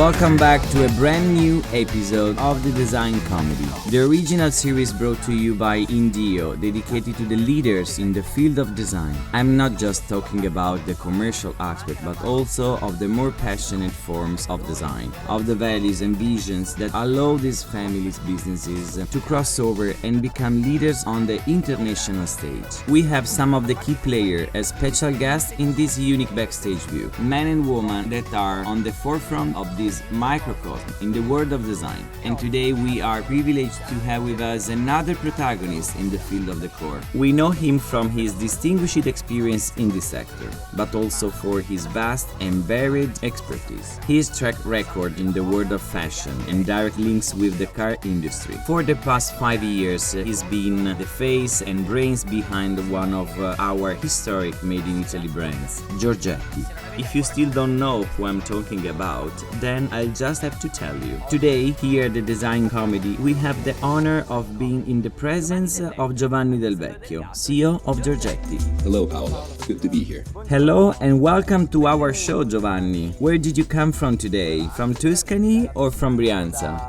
Welcome back to a brand new episode of the Design Comedy, the original series brought to you by Indeho, dedicated to the leaders in the field of design. I'm not just talking about the commercial aspect, but also of the more passionate forms of design, of the values and visions that allow these families' businesses to cross over and become leaders on the international stage. We have some of the key players as special guests in this unique backstage view, men and women that are on the forefront of this microcosm in the world of design. And today we are privileged to have with us another protagonist in the field of decor. We know him from his distinguished experience in this sector, but also for his vast and varied expertise, his track record in the world of fashion and direct links with the car industry. For the past 5 years, he's been the face and brains behind one of our historic Made in Italy brands, Giorgetti. If you still don't know who I'm talking about, then I'll just have to tell you. Today, here at the Design Comedy, we have the honor of being in the presence of Giovanni Del Vecchio, CEO of Giorgetti. Hello, Paolo. Good to be here. Hello and welcome to our show, Giovanni. Where did you come from today? From Tuscany or from Brianza?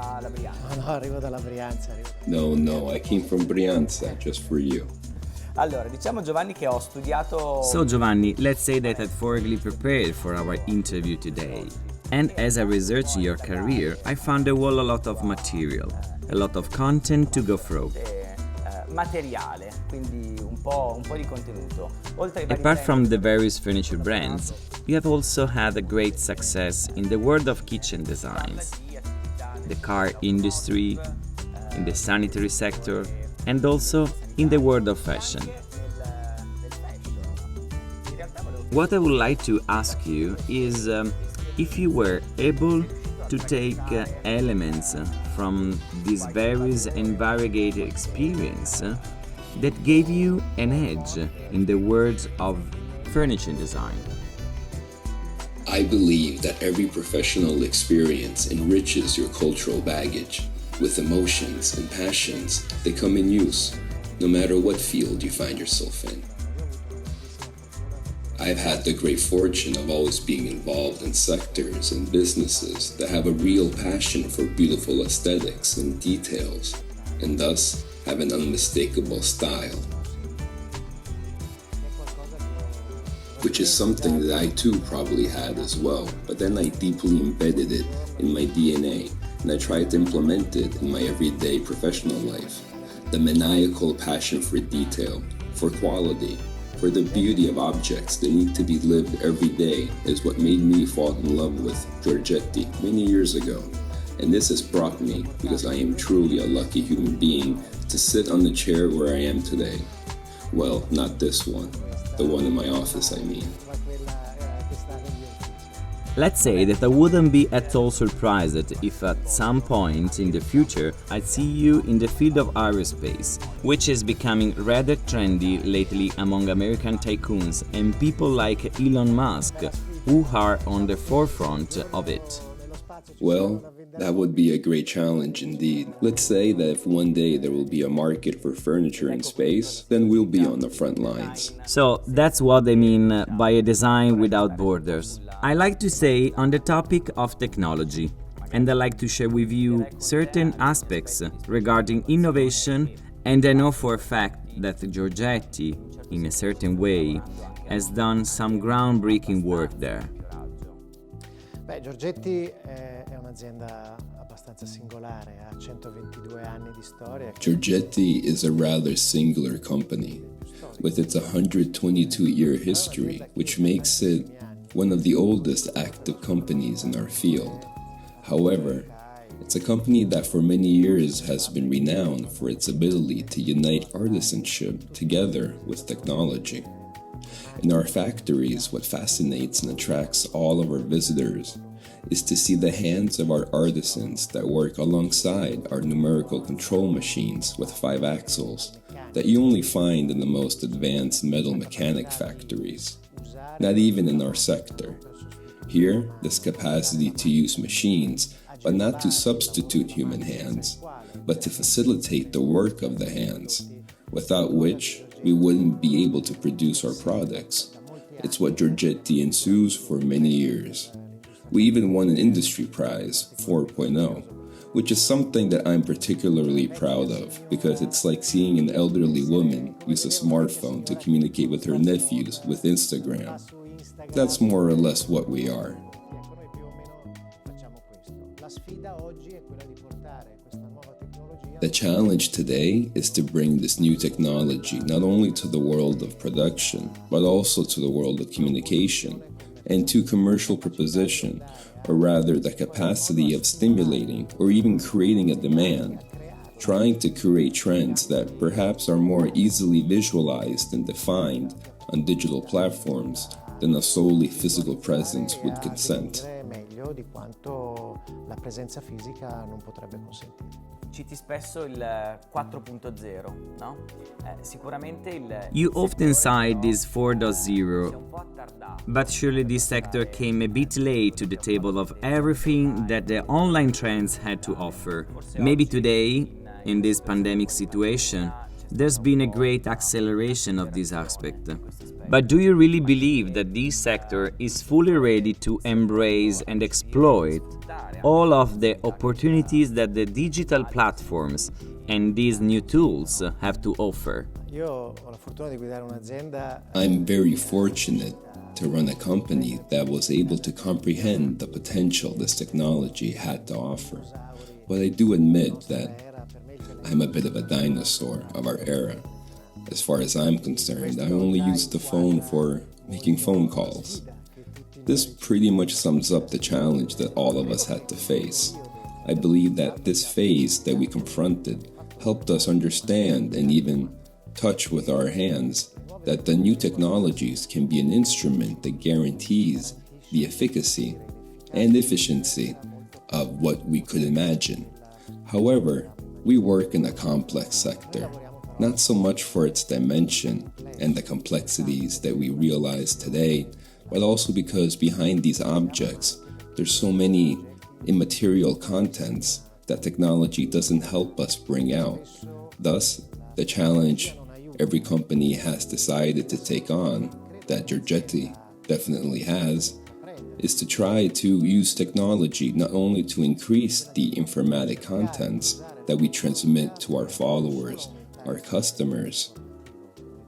Arrivo dalla Brianza. No, I came from Brianza just for you. Allora, diciamo Giovanni che ho studiato... So Giovanni, let's say that I thoroughly prepared for our interview today. And as I researched your career, I found a whole lot of material, a lot of content to go through. Materiale, quindi un po' di contenuto. Apart from the various furniture brands, you have also had a great success in the world of kitchen designs, the car industry, in the sanitary sector, and also in the world of fashion. What I would like to ask you is if you were able to take elements from this various and variegated experience that gave you an edge in the world of furniture design. I believe that every professional experience enriches your cultural baggage with emotions and passions that come in use, no matter what field you find yourself in. I've had the great fortune of always being involved in sectors and businesses that have a real passion for beautiful aesthetics and details, and thus have an unmistakable style. Which is something that I too probably had as well, but then I deeply embedded it in my DNA, and I tried to implement it in my everyday professional life. The maniacal passion for detail, for quality, for the beauty of objects that need to be lived every day is what made me fall in love with Giorgetti many years ago. And this has brought me, because I am truly a lucky human being, to sit on the chair where I am today. Well, not this one, the one in my office, I mean. Let's say that I wouldn't be at all surprised if at some point in the future I'd see you in the field of aerospace, which is becoming rather trendy lately among American tycoons and people like Elon Musk, who are on the forefront of it. Well, that would be a great challenge indeed. Let's say that if one day there will be a market for furniture in space, then we'll be on the front lines. So that's what I mean by a design without borders. I like to say on the topic of technology, and I like to share with you certain aspects regarding innovation, and I know for a fact that Giorgetti, in a certain way, has done some groundbreaking work there. Giorgetti è un'azienda abbastanza singolare, ha 122 anni di storia. Giorgetti is a rather singular company, with its 122-year history, which makes it one of the oldest active companies in our field. However, it's a company that for many years has been renowned for its ability to unite artisanship together with technology. In our factories, what fascinates and attracts all of our visitors is to see the hands of our artisans that work alongside our numerical control machines with 5 axles that you only find in the most advanced metal mechanic factories, not even in our sector. Here, this capacity to use machines, but not to substitute human hands, but to facilitate the work of the hands, without which we wouldn't be able to produce our products. It's what Giorgetti ensues for many years. We even won an industry prize, 4.0, which is something that I'm particularly proud of because it's like seeing an elderly woman use a smartphone to communicate with her nephews with Instagram. That's more or less what we are. The challenge today is to bring this new technology not only to the world of production, but also to the world of communication and to commercial proposition, or rather the capacity of stimulating or even creating a demand, trying to create trends that perhaps are more easily visualized and defined on digital platforms than a solely physical presence would consent. Di quanto la presenza fisica non potrebbe consentire. Citi spesso il 4.0, no? Sicuramente il... You often cite this 4.0, but surely this sector came a bit late to the table of everything that the online trends had to offer. Maybe today, in this pandemic situation, there's been a great acceleration of this aspect. But do you really believe that this sector is fully ready to embrace and exploit all of the opportunities that the digital platforms and these new tools have to offer? I'm very fortunate to run a company that was able to comprehend the potential this technology had to offer. But I do admit that I'm a bit of a dinosaur of our era. As far as I'm concerned, I only use the phone for making phone calls. This pretty much sums up the challenge that all of us had to face. I believe that this phase that we confronted helped us understand and even touch with our hands that the new technologies can be an instrument that guarantees the efficacy and efficiency of what we could imagine. However, we work in a complex sector, not so much for its dimension and the complexities that we realize today, but also because behind these objects, there's so many immaterial contents that technology doesn't help us bring out. Thus, the challenge every company has decided to take on, that Giorgetti definitely has, is to try to use technology not only to increase the informatic contents that we transmit to our followers, our customers,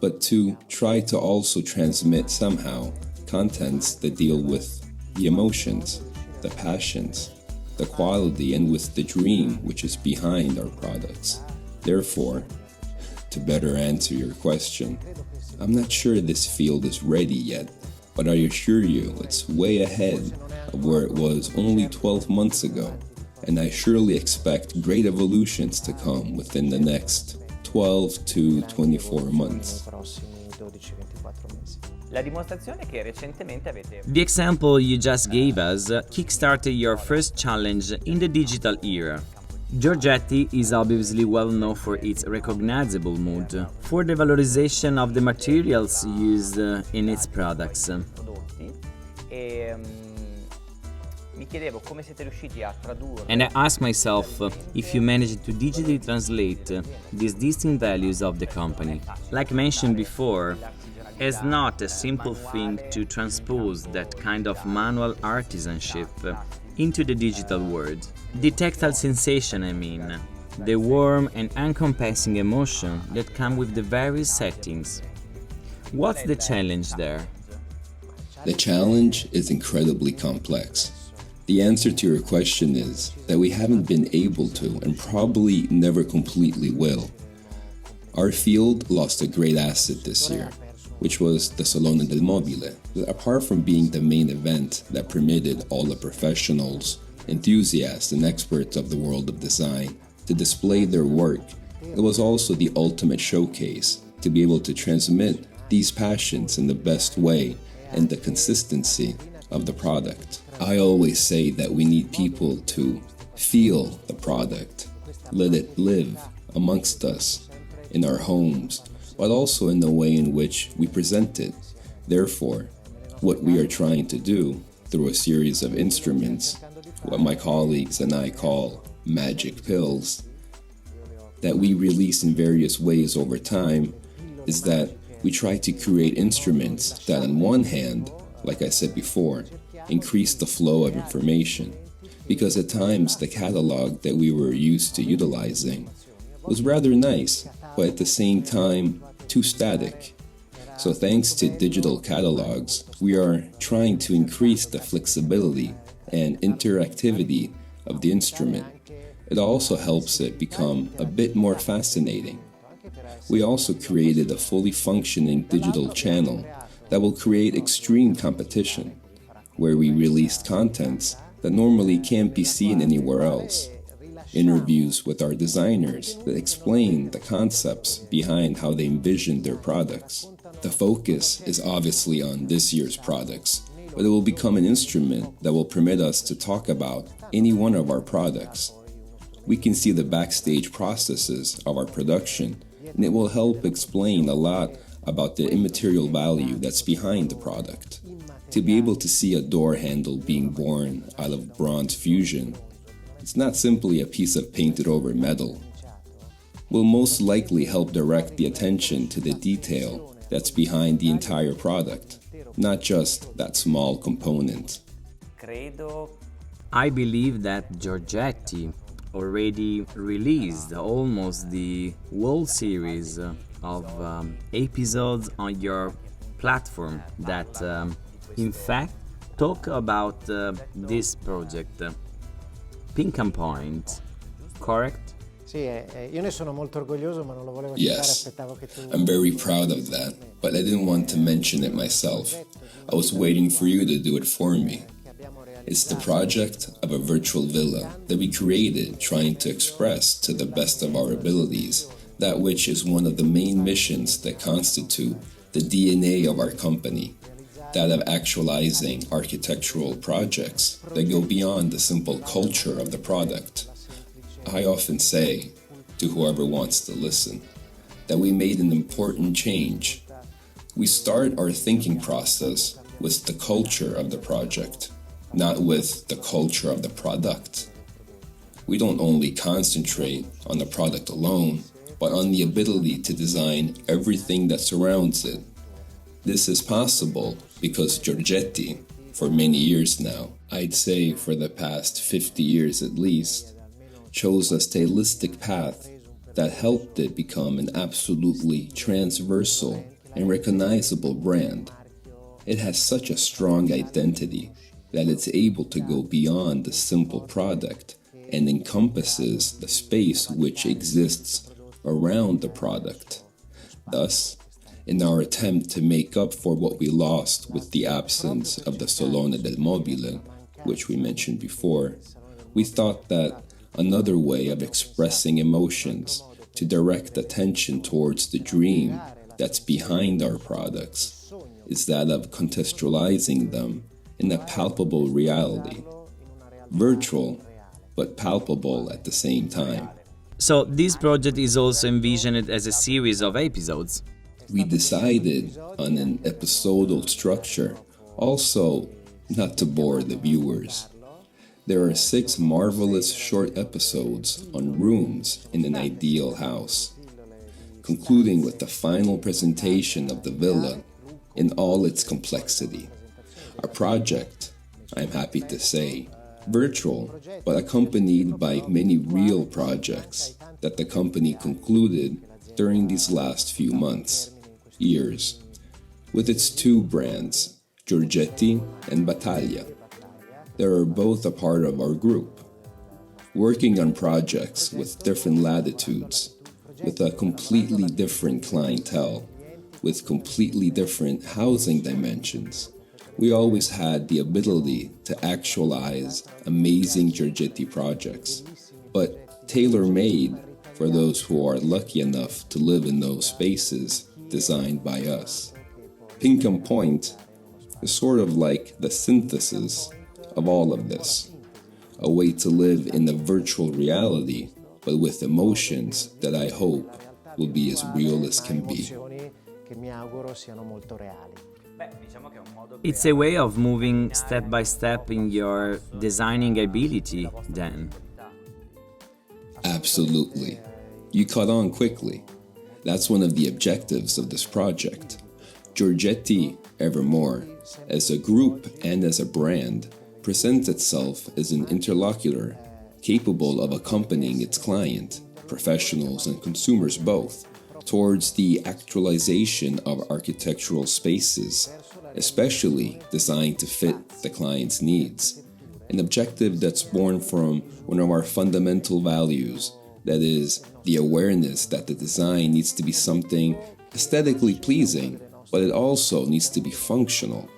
but to try to also transmit somehow contents that deal with the emotions, the passions, the quality, and with the dream which is behind our products. Therefore, to better answer your question, I'm not sure this field is ready yet, but I assure you it's way ahead of where it was only 12 months ago, and I surely expect great evolutions to come within the next 12 to 24 months. The example you just gave us kickstarted your first challenge in the digital era. Giorgetti is obviously well known for its recognizable mood, for the valorization of the materials used in its products. And I ask myself if you managed to digitally translate these distinct values of the company. Like mentioned before, it's not a simple thing to transpose that kind of manual artisanship into the digital world. The tactile sensation, I mean, the warm and encompassing emotion that come with the various settings. What's the challenge there? The challenge is incredibly complex. The answer to your question is that we haven't been able to and probably never completely will. Our field lost a great asset this year, which was the Salone del Mobile. Apart from being the main event that permitted all the professionals, enthusiasts, and experts of the world of design to display their work, it was also the ultimate showcase to be able to transmit these passions in the best way and the consistency of the product. I always say that we need people to feel the product, let it live amongst us in our homes, but also in the way in which we present it. Therefore, what we are trying to do through a series of instruments, what my colleagues and I call magic pills, that we release in various ways over time, is that we try to create instruments that on one hand, like I said before, increase the flow of information, because at times the catalog that we were used to utilizing was rather nice, but at the same time too static. So thanks to digital catalogs, we are trying to increase the flexibility and interactivity of the instrument. It also helps it become a bit more fascinating. We also created a fully functioning digital channel that will create extreme competition, where we released contents that normally can't be seen anywhere else. Interviews with our designers that explain the concepts behind how they envision their products. The focus is obviously on this year's products, but it will become an instrument that will permit us to talk about any one of our products. We can see the backstage processes of our production, and it will help explain a lot about the immaterial value that's behind the product. To be able to see a door handle being born out of bronze fusion, it's not simply a piece of painted over metal, will most likely help direct the attention to the detail that's behind the entire product, not just that small component. I believe that Giorgetti already released almost the whole series of episodes on your platform that in fact talk about this project, Pinkham Point, correct? Io ne sono molto orgoglioso, ma non lo volevo citare, Yes, aspettavo che tu... I'm very proud of that, but I didn't want to mention it myself. I was waiting for you to do it for me. It's the project of a virtual villa that we created trying to express to the best of our abilities that which is one of the main missions that constitute the DNA of our company, that of actualizing architectural projects that go beyond the simple culture of the product. I often say, to whoever wants to listen, that we made an important change. We start our thinking process with the culture of the project, not with the culture of the product. We don't only concentrate on the product alone, but on the ability to design everything that surrounds it. This is possible because Giorgetti, for many years now, I'd say for the past 50 years at least, chose a stylistic path that helped it become an absolutely transversal and recognizable brand. It has such a strong identity that it's able to go beyond the simple product and encompasses the space which exists around the product. Thus, in our attempt to make up for what we lost with the absence of the Salone del Mobile, which we mentioned before, we thought that another way of expressing emotions to direct attention towards the dream that's behind our products is that of contextualizing them in a palpable reality. Virtual, but palpable at the same time. So this project is also envisioned as a series of episodes. We decided on an episodal structure, also not to bore the viewers. There are 6 marvelous short episodes on rooms in an ideal house, concluding with the final presentation of the villa in all its complexity. A project, I'm happy to say, virtual, but accompanied by many real projects that the company concluded during these last few months, years, with its 2 brands, Giorgetti and Battaglia. They are both a part of our group, working on projects with different latitudes, with a completely different clientele, with completely different housing dimensions. We always had the ability to actualize amazing Giorgetti projects, but tailor-made for those who are lucky enough to live in those spaces designed by us. Pinkham Point is sort of like the synthesis of all of this, a way to live in a virtual reality, but with emotions that I hope will be as real as can be. It's a way of moving step by step in your designing ability, then. Absolutely. You caught on quickly. That's one of the objectives of this project. Giorgetti evermore, as a group and as a brand, presents itself as an interlocutor capable of accompanying its client, professionals and consumers both, towards the actualization of architectural spaces, especially designed to fit the client's needs. An objective that's born from one of our fundamental values, that is, the awareness that the design needs to be something aesthetically pleasing, but it also needs to be functional,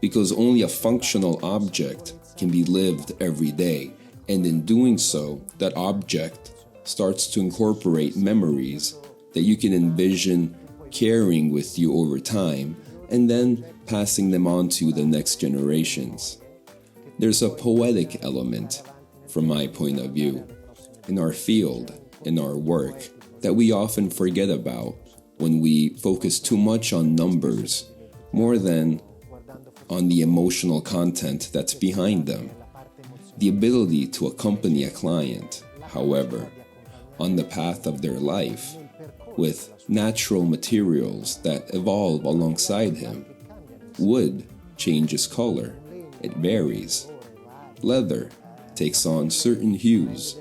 because only a functional object can be lived every day, and in doing so, that object starts to incorporate memories that you can envision carrying with you over time and then passing them on to the next generations. There's a poetic element, from my point of view, in our field, in our work, that we often forget about when we focus too much on numbers more than on the emotional content that's behind them. The ability to accompany a client, however, on the path of their life with natural materials that evolve alongside him. Wood changes color, it varies. Leather takes on certain hues,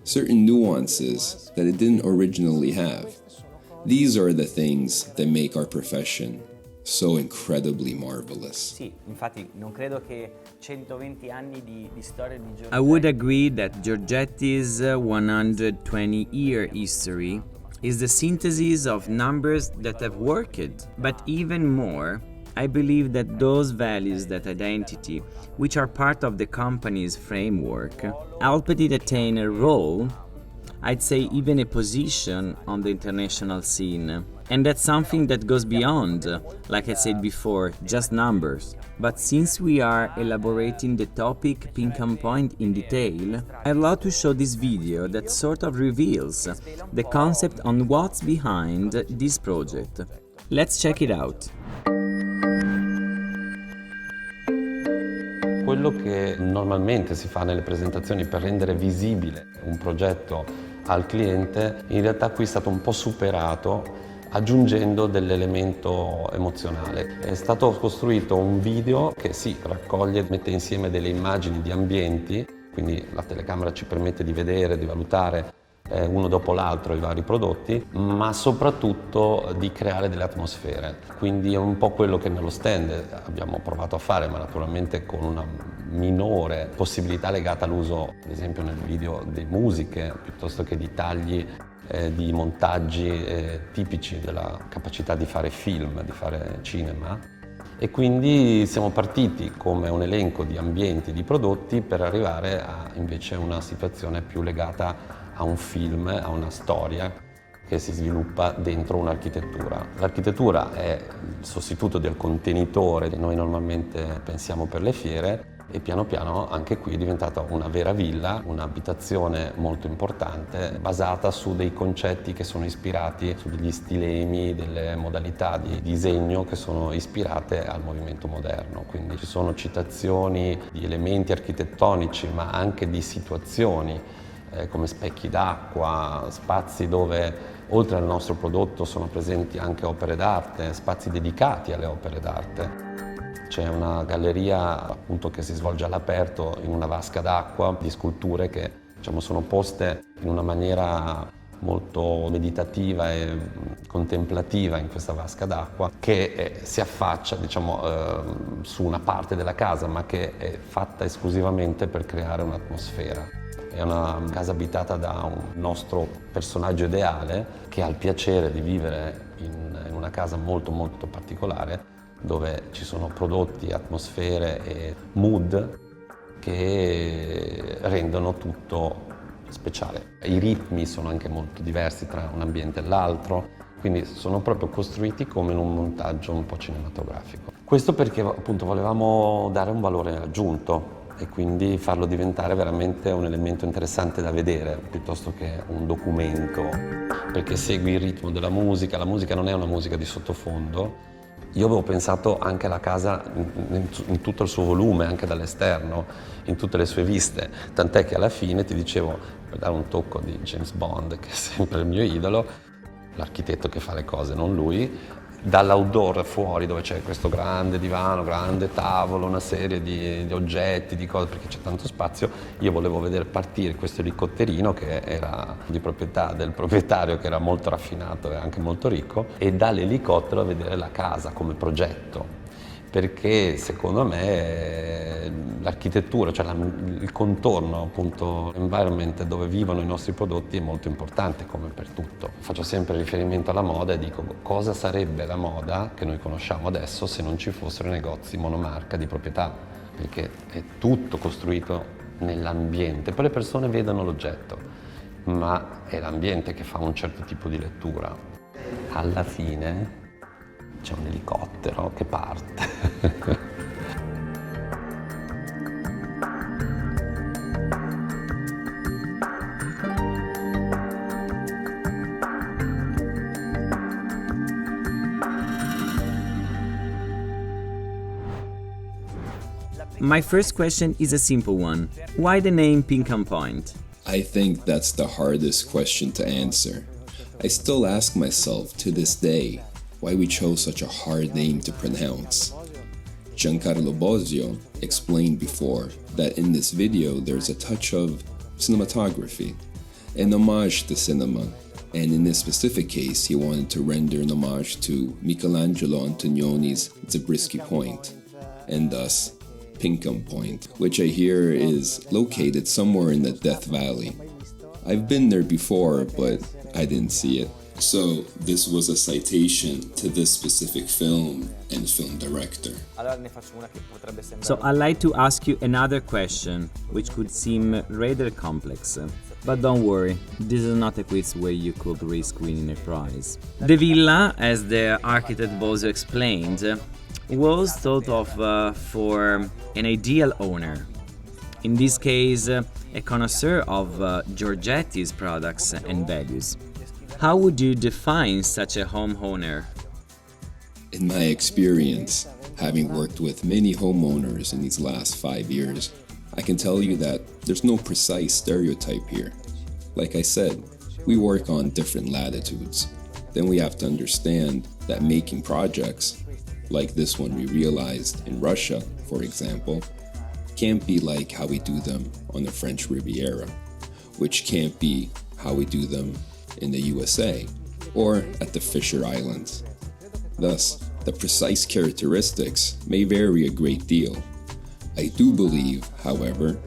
certain nuances that it didn't originally have. These are the things that make our profession so incredibly marvelous. Sì, infatti non credo che 120 anni di storia di Giorgetti. I would agree that Giorgetti's 120-year history is the synthesis of numbers that have worked, but even more, I believe that those values, that identity, which are part of the company's framework, helped it attain a role, I'd say even a position on the international scene. And that's something that goes beyond, like I said before, just numbers. But since we are elaborating the topic Pinkham Point in detail, I'd love to show this video that sort of reveals the concept on what's behind this project. Let's check it out. Quello che normalmente si fa nelle presentazioni per rendere visibile un progetto al cliente, in realtà qui è stato un po' superato aggiungendo dell'elemento emozionale. È stato costruito un video che sì, raccoglie, mette insieme delle immagini di ambienti, quindi la telecamera ci permette di vedere, di valutare uno dopo l'altro i vari prodotti, ma soprattutto di creare delle atmosfere. Quindi è un po' quello che nello stand abbiamo provato a fare, ma naturalmente con una minore possibilità legata all'uso, ad esempio nel video, di musiche, piuttosto che di tagli, di montaggi tipici della capacità di fare film, di fare cinema. E quindi siamo partiti come un elenco di ambienti, di prodotti, per arrivare a invece una situazione più legata a un film, a una storia che si sviluppa dentro un'architettura. L'architettura è il sostituto del contenitore che noi normalmente pensiamo per le fiere, e piano piano anche qui è diventata una vera villa, un'abitazione molto importante basata su dei concetti che sono ispirati, su degli stilemi, delle modalità di disegno che sono ispirate al movimento moderno. Quindi ci sono citazioni di elementi architettonici, ma anche di situazioni come specchi d'acqua, spazi dove oltre al nostro prodotto sono presenti anche opere d'arte, spazi dedicati alle opere d'arte. C'è una galleria appunto che si svolge all'aperto in una vasca d'acqua di sculture che sono poste in una maniera molto meditativa e contemplativa in questa vasca d'acqua che si affaccia su una parte della casa, ma che è fatta esclusivamente per creare un'atmosfera. È una casa abitata da un nostro personaggio ideale che ha il piacere di vivere in una casa molto molto particolare, dove ci sono prodotti, atmosfere e mood che rendono tutto speciale. I ritmi sono anche molto diversi tra un ambiente e l'altro, quindi sono proprio costruiti come in un montaggio un po' cinematografico. Questo perché appunto volevamo dare un valore aggiunto e quindi farlo diventare veramente un elemento interessante da vedere piuttosto che un documento, perché segui il ritmo della musica. La musica non è una musica di sottofondo. Io avevo pensato anche alla casa in tutto il suo volume, anche dall'esterno, in tutte le sue viste, tant'è che alla fine ti dicevo, per dare un tocco di James Bond, che è sempre il mio idolo, l'architetto che fa le cose, non lui, dall'outdoor fuori, dove c'è questo grande divano, grande tavolo, una serie di oggetti, di cose, perché c'è tanto spazio, io volevo vedere partire questo elicotterino che era di proprietà del proprietario, che era molto raffinato e anche molto ricco, e dall'elicottero a vedere la casa come progetto. Perché secondo me l'architettura, cioè il contorno, appunto, l'environment dove vivono i nostri prodotti è molto importante, come per tutto. Faccio sempre riferimento alla moda e dico cosa sarebbe la moda che noi conosciamo adesso se non ci fossero negozi monomarca di proprietà, perché è tutto costruito nell'ambiente, poi le persone vedono l'oggetto, ma è l'ambiente che fa un certo tipo di lettura. Alla fine c'è un elicottero che parte. My first question is a simple one. Why the name Pinkham Point? I think that's the hardest question to answer. I still ask myself to this day why we chose such a hard name to pronounce. Giancarlo Bosio explained before that in this video there's a touch of cinematography, an homage to cinema, and in this specific case he wanted to render an homage to Michelangelo Antonioni's Zabriskie Point, and thus Pinkham Point, which I hear is located somewhere in the Death Valley. I've been there before, but I didn't see it. So this was a citation to this specific film and film director. So I'd like to ask you another question, which could seem rather complex. But don't worry, this is not a quiz where you could risk winning a prize. The villa, as the architect Bosio explained, was thought of for an ideal owner. In this case, a connoisseur of Giorgetti's products and values. How would you define such a homeowner? In my experience, having worked with many homeowners in these last 5 years, I can tell you that there's no precise stereotype here. Like I said, we work on different latitudes. Then we have to understand that making projects, like this one we realized in Russia, for example, can't be like how we do them on the French Riviera, which can't be how we do them in the USA or at the Fisher Islands. Thus, the precise characteristics may vary a great deal. I do believe, however,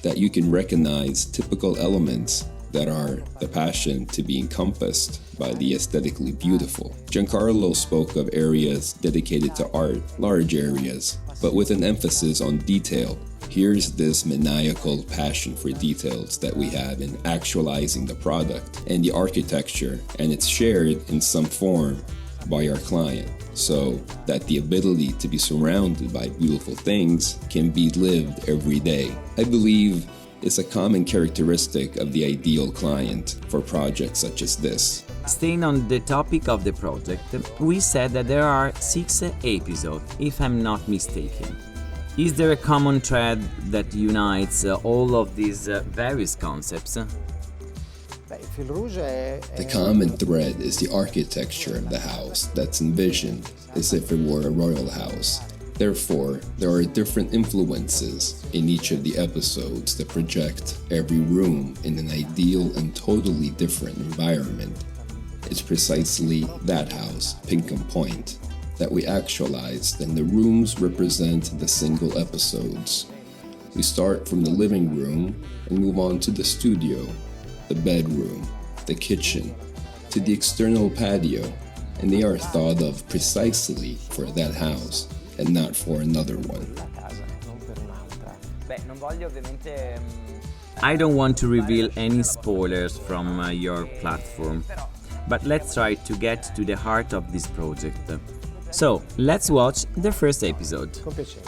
that you can recognize typical elements that are the passion to be encompassed by the aesthetically beautiful. Giancarlo spoke of areas dedicated to art, large areas, but with an emphasis on detail. Here's this maniacal passion for details that we have in actualizing the product and the architecture, and it's shared in some form by our client, so that the ability to be surrounded by beautiful things can be lived every day. I believe it's a common characteristic of the ideal client for projects such as this. Staying on the topic of the project, we said that there are 6 episodes, if I'm not mistaken. Is there a common thread that unites all of these various concepts? The common thread is the architecture of the house that's envisioned as if it were a royal house. Therefore, there are different influences in each of the episodes that project every room in an ideal and totally different environment. It's precisely that house, Pinkham Point, that we actualized, and the rooms represent the single episodes. We start from the living room and move on to the studio, the bedroom, the kitchen, to the external patio, and they are thought of precisely for that house and not for another one. I don't want to reveal any spoilers from your platform, but let's try to get to the heart of this project. So, let's watch the first episode. Con piacere.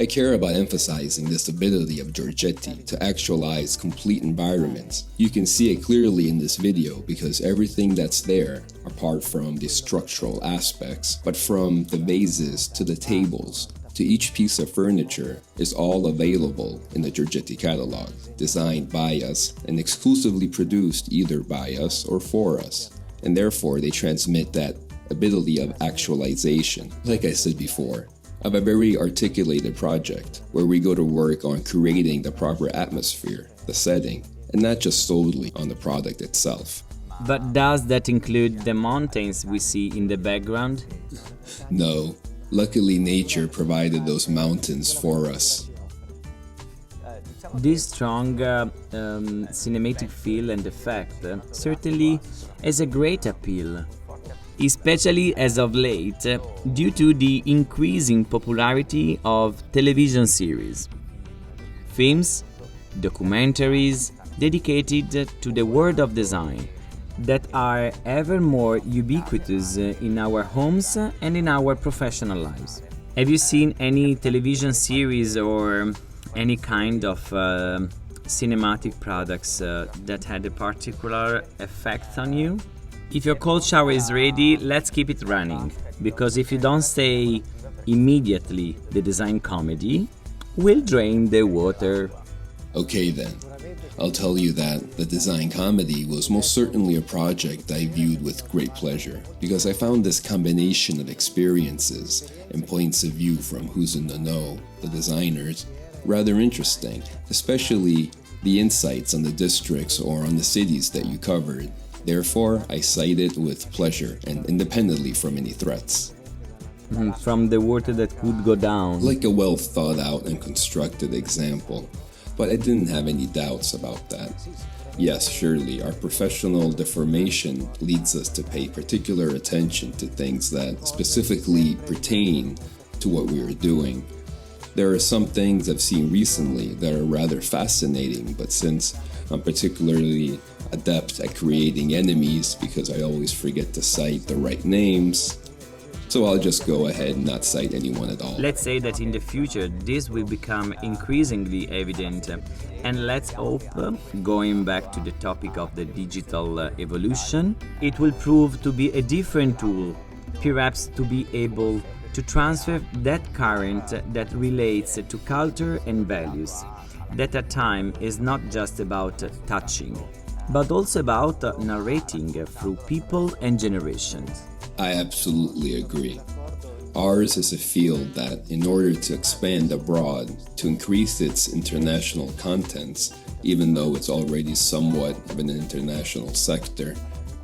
care about emphasizing this ability of Giorgetti to actualize complete environments. You can see it clearly in this video because everything that's there, apart from the structural aspects, but from the vases to the tables, to each piece of furniture, is all available in the Giorgetti catalog, designed by us and exclusively produced either by us or for us. And therefore they transmit that ability of actualization, like I said before, of a very articulated project where we go to work on creating the proper atmosphere, the setting, and not just solely on the product itself. But does that include the mountains we see in the background? No, luckily nature provided those mountains for us. This strong cinematic feel and effect certainly has a great appeal, especially as of late due to the increasing popularity of television series, films, documentaries dedicated to the world of design that are ever more ubiquitous in our homes and in our professional lives. Have you seen any television series or any kind of cinematic products that had a particular effect on you? If your cold shower is ready, let's keep it running, because if you don't say immediately the design comedy, we'll drain the water. Okay then, I'll tell you that the design comedy was most certainly a project I viewed with great pleasure, because I found this combination of experiences and points of view from who's in the know, the designers, rather interesting, especially the insights on the districts or on the cities that you covered. Therefore, I cite it with pleasure and independently from any threats. From the water that could go down. Like a well thought out and constructed example. But I didn't have any doubts about that. Yes, surely, our professional deformation leads us to pay particular attention to things that specifically pertain to what we are doing. There are some things I've seen recently that are rather fascinating, but since I'm particularly adept at creating enemies because I always forget to cite the right names, so I'll just go ahead and not cite anyone at all. Let's say that in the future this will become increasingly evident, and let's hope, going back to the topic of the digital evolution, it will prove to be a different tool, perhaps to be able to transfer that current that relates to culture and values, that at times is not just about touching, but also about narrating through people and generations. I absolutely agree. Ours is a field that, in order to expand abroad, to increase its international contents, even though it's already somewhat of an international sector,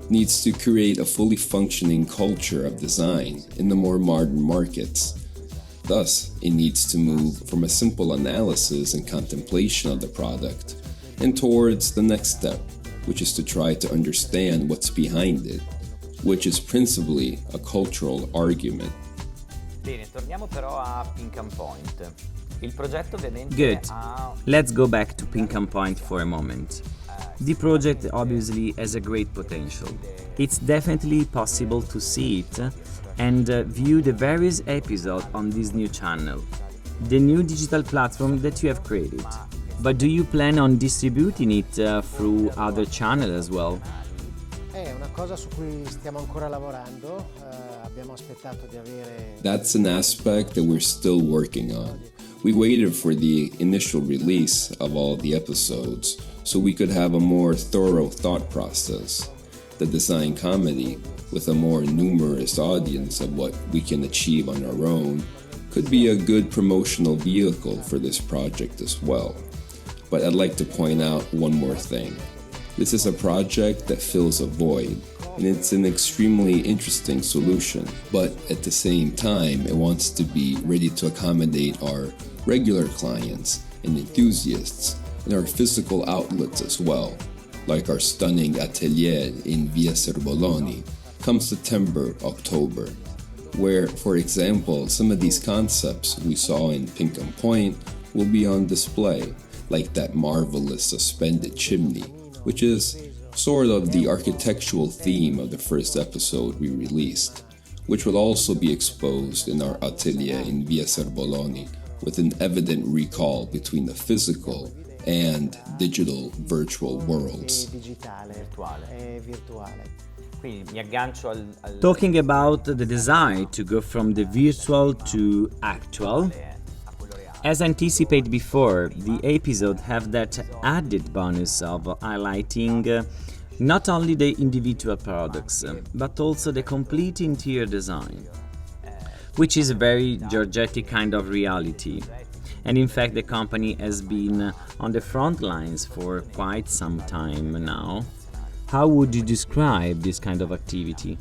needs to create a fully functioning culture of design in the more modern markets. Thus, it needs to move from a simple analysis and contemplation of the product and towards the next step, which is to try to understand what's behind it, which is principally a cultural argument. Bene, torniamo però a Pinkham Point. Il progetto ovviamente Good. Let's go back to Pinkham Point for a moment. The project obviously has a great potential. It's definitely possible to see it and view the various episodes on this new channel, the new digital platform that you have created. But do you plan on distributing it through other channels as well? È una cosa su cui stiamo ancora lavorando, abbiamo aspettato di avere... That's an aspect that we're still working on. We waited for the initial release of all the episodes so we could have a more thorough thought process. The design comedy, with a more numerous audience of what we can achieve on our own, could be a good promotional vehicle for this project as well. But I'd like to point out one more thing. This is a project that fills a void, and it's an extremely interesting solution, but at the same time, it wants to be ready to accommodate our regular clients and enthusiasts and our physical outlets as well, like our stunning atelier in Via Servoloni, come September, October, where, for example, some of these concepts we saw in Pinkham Point will be on display, like that marvelous suspended chimney, which is sort of the architectural theme of the first episode we released, which will also be exposed in our atelier in Via Servoloni, with an evident recall between the physical and digital virtual worlds. Quindi mi aggancio Talking about the desire to go from the virtual to actual, as anticipated before, the episode have that added bonus of highlighting not only the individual products, but also the complete interior design, which is a very Giorgetti kind of reality. And in fact, the company has been on the front lines for quite some time now. How would you describe this kind of activity?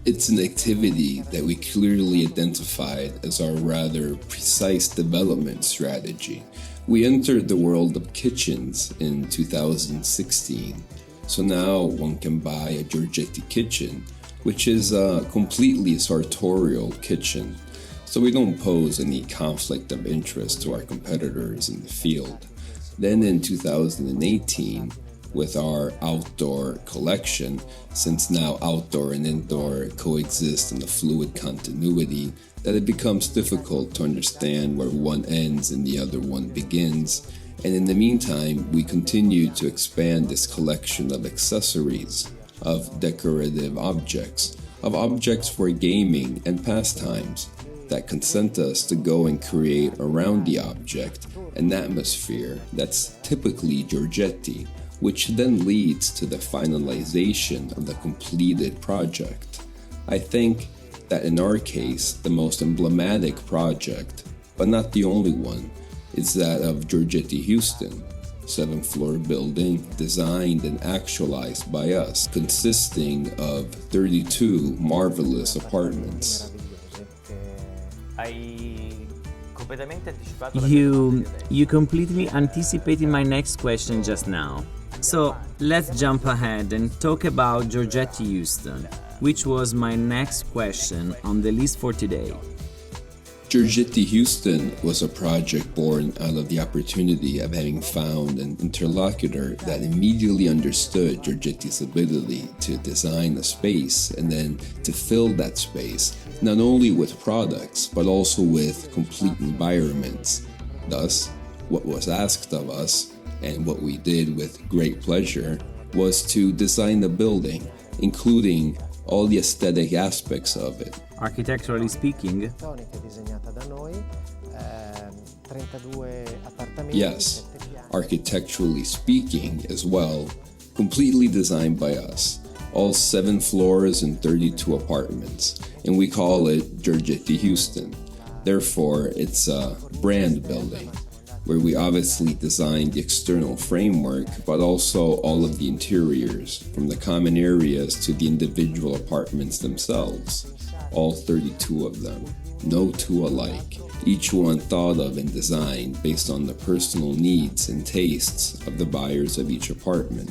It's an activity that we clearly identified as our rather precise development strategy. We entered the world of kitchens in 2016, so now one can buy a Giorgetti kitchen, which is a completely sartorial kitchen, so we don't pose any conflict of interest to our competitors in the field. Then in 2018, with our outdoor collection, since now outdoor and indoor coexist in a fluid continuity, that it becomes difficult to understand where one ends and the other one begins. And in the meantime, we continue to expand this collection of accessories, of decorative objects, of objects for gaming and pastimes that consent us to go and create around the object an atmosphere that's typically Giorgetti, which then leads to the finalization of the completed project. I think that in our case, the most emblematic project, but not the only one, is that of Giorgetti Houston, 7th floor building designed and actualized by us, consisting of 32 marvelous apartments. You completely anticipated my next question just now. So let's jump ahead and talk about Giorgetti Houston, which was my next question on the list for today. Giorgetti Houston was a project born out of the opportunity of having found an interlocutor that immediately understood Giorgetti's ability to design a space and then to fill that space not only with products but also with complete environments. Thus, what was asked of us, and what we did with great pleasure, was to design the building, including all the aesthetic aspects of it. Architecturally speaking, yes, architecturally speaking as well, completely designed by us. All 7 floors and 32 apartments, and we call it Giorgetti Houston. Therefore, it's a brand building, where we obviously designed the external framework, but also all of the interiors, from the common areas to the individual apartments themselves. All 32 of them, no two alike, each one thought of and designed based on the personal needs and tastes of the buyers of each apartment.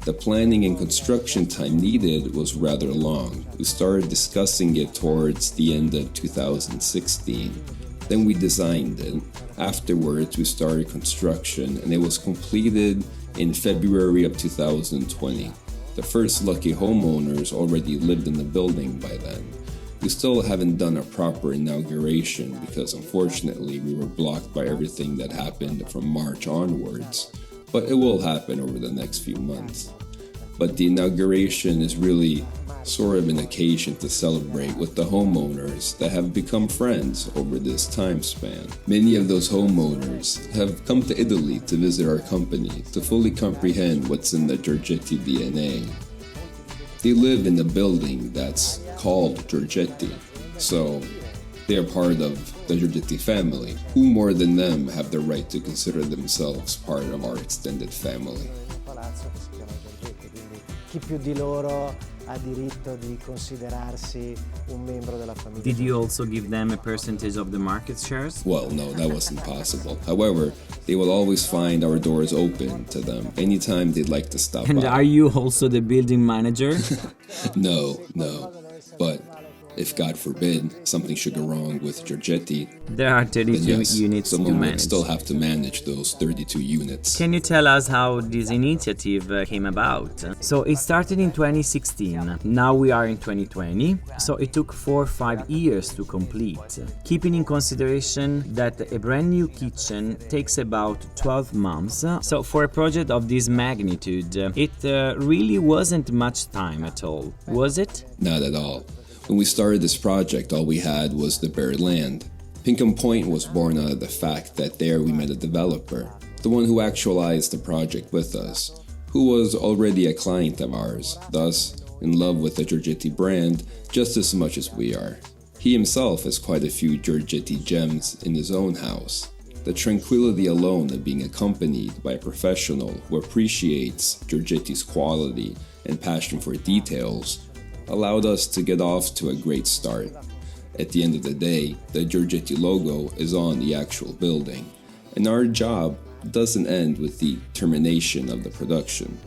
The planning and construction time needed was rather long. We started discussing it towards the end of 2016. Then we designed it. Afterwards, we started construction, and it was completed in February of 2020. The first lucky homeowners already lived in the building by then. We still haven't done a proper inauguration because unfortunately we were blocked by everything that happened from March onwards, but it will happen over the next few months. But the inauguration is really sort of an occasion to celebrate with the homeowners that have become friends over this time span. Many of those homeowners have come to Italy to visit our company to fully comprehend what's in the Giorgetti DNA. They live in a building that's called Giorgetti, so they are part of the Giorgetti family. Who more than them have the right to consider themselves part of our extended family? Chi più di loro ha diritto di considerarsi un membro della famiglia. did you also give them a percentage of the market shares? Well, no, that wasn't possible. However, they will always find our doors open to them anytime they'd like to stop And by. are you also the building manager? No. But If, God forbid, something should go wrong with Giorgetti, There are 32 then yes, units to someone would manage. still have to manage those 32 units. Can you tell us how this initiative came about? So it started in 2016. Now we are in 2020. So it took 4 or 5 years to complete. Keeping in consideration that a brand new kitchen takes about 12 months. So for a project of this magnitude, it really wasn't much time at all, was it? Not at all. When we started this project, all we had was the bare land. Pinkham Point was born out of the fact that there we met a developer, the one who actualized the project with us, who was already a client of ours, thus in love with the Giorgetti brand just as much as we are. He himself has quite a few Giorgetti gems in his own house. The tranquility alone of being accompanied by a professional who appreciates Giorgetti's quality and passion for details allowed us to get off to a great start. At the end of the day, the Giorgetti logo is on the actual building, and our job doesn't end with the termination of the production,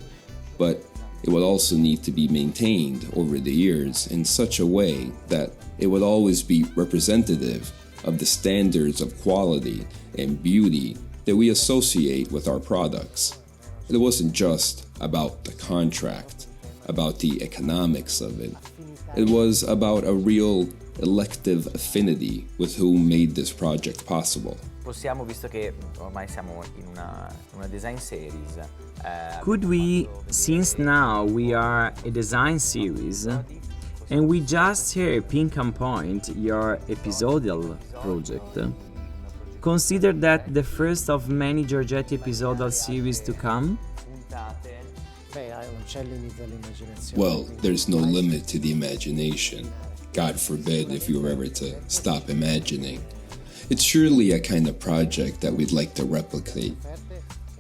but it would also need to be maintained over the years in such a way that it would always be representative of the standards of quality and beauty that we associate with our products. It wasn't just about the contract, about the economics of it. It was about a real elective affinity with who made this project possible. Possiamo, visto che ormai siamo in una design series. Could we, since now we are a design series, and we just hear Pinkham Point, your episodal project, consider that the first of many Giorgetti episodal series to come? Well, there's no limit to the imagination. God forbid if you were ever to stop imagining. It's surely a kind of project that we'd like to replicate.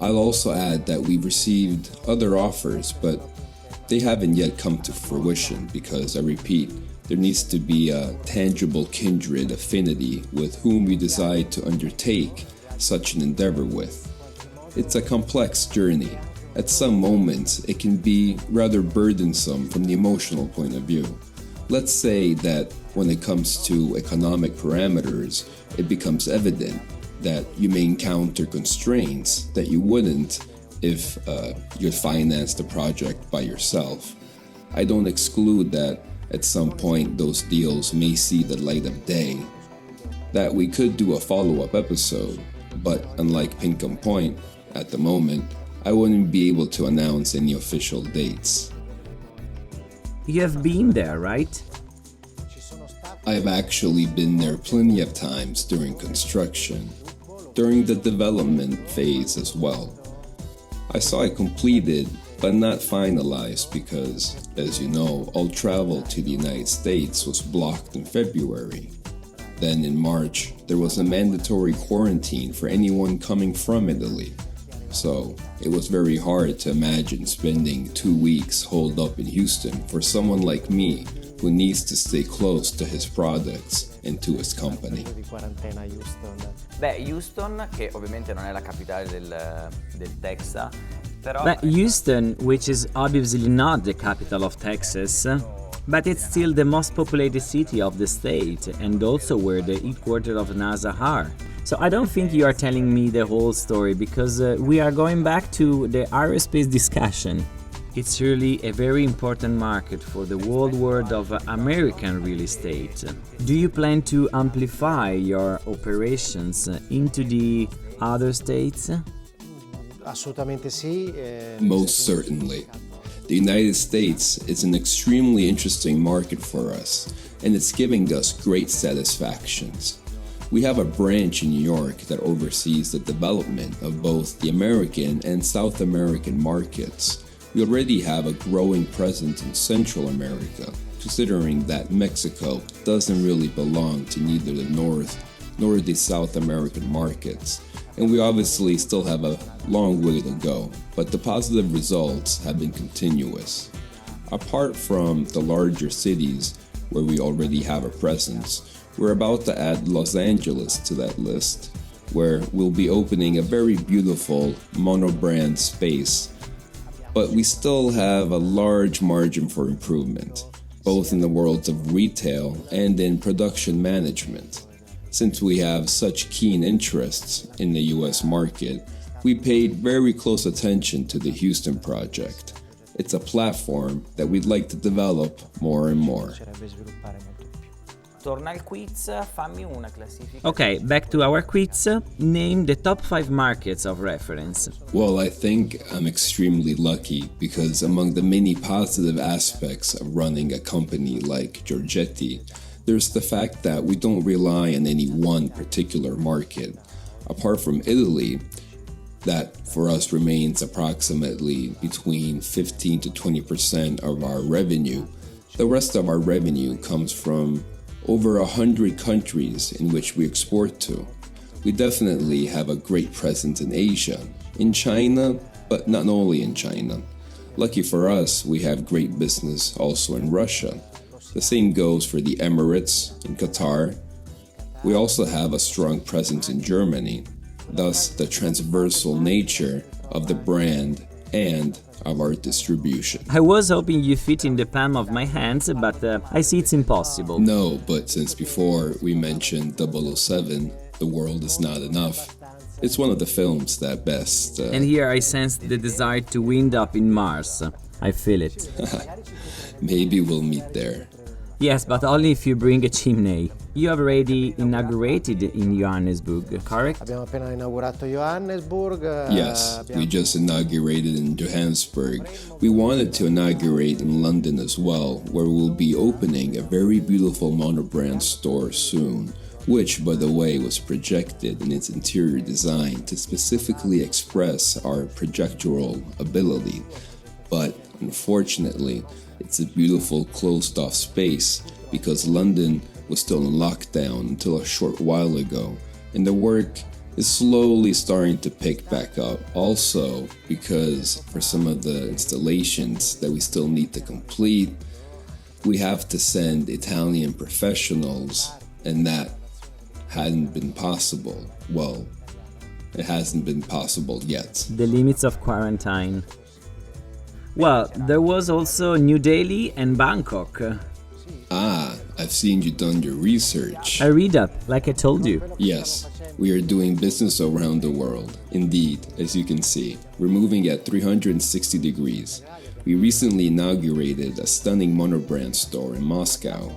I'll also add that we've received other offers, but they haven't yet come to fruition because, I repeat, there needs to be a tangible kindred affinity with whom we decide to undertake such an endeavor with. It's a complex journey. At some moments, it can be rather burdensome from the emotional point of view. Let's say that when it comes to economic parameters, it becomes evident that you may encounter constraints that you wouldn't if you financed the project by yourself. I don't exclude that at some point those deals may see the light of day, that we could do a follow-up episode, but unlike Pinkham Point, at the moment, I wouldn't be able to announce any official dates. You have been there, right? I've actually been there plenty of times during construction, during the development phase as well. I saw it completed but not finalized because, as you know, all travel to the United States was blocked in February. Then in March, there was a mandatory quarantine for anyone coming from Italy. So it was very hard to imagine spending 2 weeks holed up in Houston for someone like me who needs to stay close to his products and to his company. Beh, Houston, che ovviamente non è la capitale del Texas, però... But Houston, which is obviously not the capital of Texas, but it's still the most populated city of the state and also where the headquarters of NASA are. So I don't think you are telling me the whole story because we are going back to the aerospace discussion. It's really a very important market for the whole world of American real estate. Do you plan to amplify your operations into the other states? Assolutamente sì. Most certainly. The United States is an extremely interesting market for us, and it's giving us great satisfactions. We have a branch in New York that oversees the development of both the American and South American markets. We already have a growing presence in Central America, considering that Mexico doesn't really belong to neither the North nor the South American markets. And we obviously still have a long way to go, but the positive results have been continuous. Apart from the larger cities where we already have a presence, we're about to add Los Angeles to that list, where we'll be opening a very beautiful mono-brand space. But we still have a large margin for improvement. both in the worlds of retail and in production management. Since we have such keen interests in the US market, we paid very close attention to the Houston project. It's a platform that we'd like to develop more and more. Torna al quiz, fammi una classifica. Okay, back to our quiz. Name the top 5 markets of reference. Well, I think I'm extremely lucky because among the many positive aspects of running a company like Giorgetti, there's the fact that we don't rely on any one particular market. Apart from Italy, that for us remains approximately between 15 to 20% of our revenue, the rest of our revenue comes from over 100 countries in which we export to. We definitely have a great presence in Asia, in China, but not only in China. Lucky for us, we have great business also in Russia. The same goes for the Emirates, in Qatar. We also have a strong presence in Germany, thus the transversal nature of the brand and of our distribution. I was hoping you fit in the palm of my hands, but I see it's impossible. No, but since before we mentioned 007, The World Is Not Enough, it's one of the films that best... And here I sense the desire to wind up in Mars. I feel it. Maybe we'll meet there. Yes, but only if you bring a chimney. You have already inaugurated in Johannesburg, correct? Abbiamo appena inaugurato Johannesburg. Yes, we just inaugurated in Johannesburg. We wanted to inaugurate in London as well, where we'll be opening a very beautiful monobrand store soon, which, by the way, was projected in its interior design to specifically express our projectural ability. But unfortunately, it's a beautiful closed-off space because London was still in lockdown until a short while ago, and the work is slowly starting to pick back up. Also, because for some of the installations that we still need to complete, we have to send Italian professionals, and that hadn't been possible. Well, it hasn't been possible yet. The limits of quarantine. Well, there was also New Delhi and Bangkok. Ah, I've seen you done your research. I read up, like I told you. Yes, we are doing business around the world. Indeed, as you can see, we're moving at 360 degrees. We recently inaugurated a stunning monobrand store in Moscow.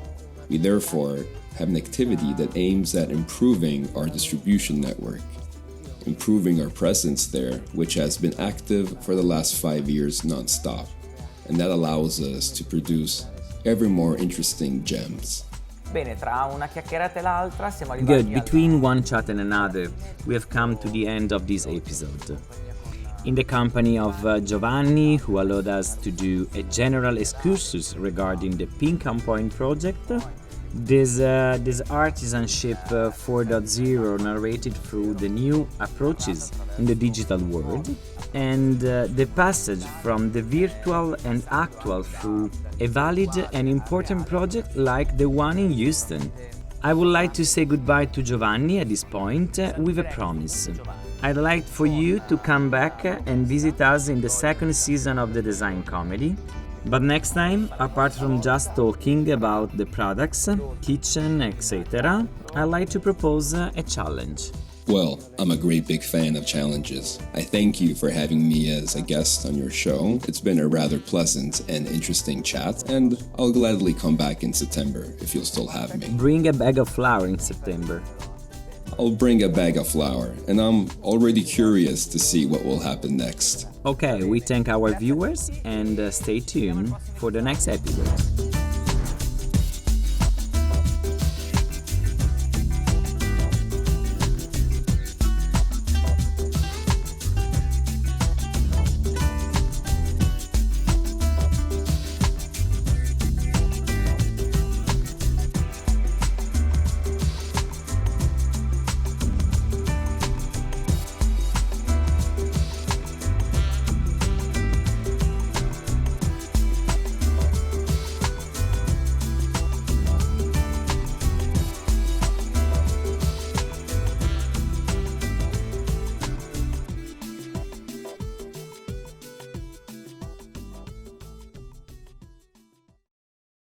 We therefore have an activity that aims at improving our distribution network, improving our presence there, which has been active for the last 5 years non-stop, and that allows us to produce ever more interesting gems. Bene, tra una chiacchierata e l'altra siamo arrivati Good, between one chat and another, we have come to the end of this episode. In the company of Giovanni, who allowed us to do a general excursus regarding the Pinkham Point project, this artisanship 4.0 narrated through the new approaches in the digital world, and the passage from the virtual and actual through a valid and important project like the one in Houston. I would like to say goodbye to Giovanni at this point with a promise. I'd like for you to come back and visit us in the second season of the Design Comedy. But next time, apart from just talking about the products, kitchen, etc., I'd like to propose a challenge. Well, I'm a great big fan of challenges. I thank you for having me as a guest on your show. It's been a rather pleasant and interesting chat, and I'll gladly come back in September if you'll still have me. Bring a bag of flour in September. I'll bring a bag of flour, and I'm already curious to see what will happen next. Okay, we thank our viewers and stay tuned for the next episode.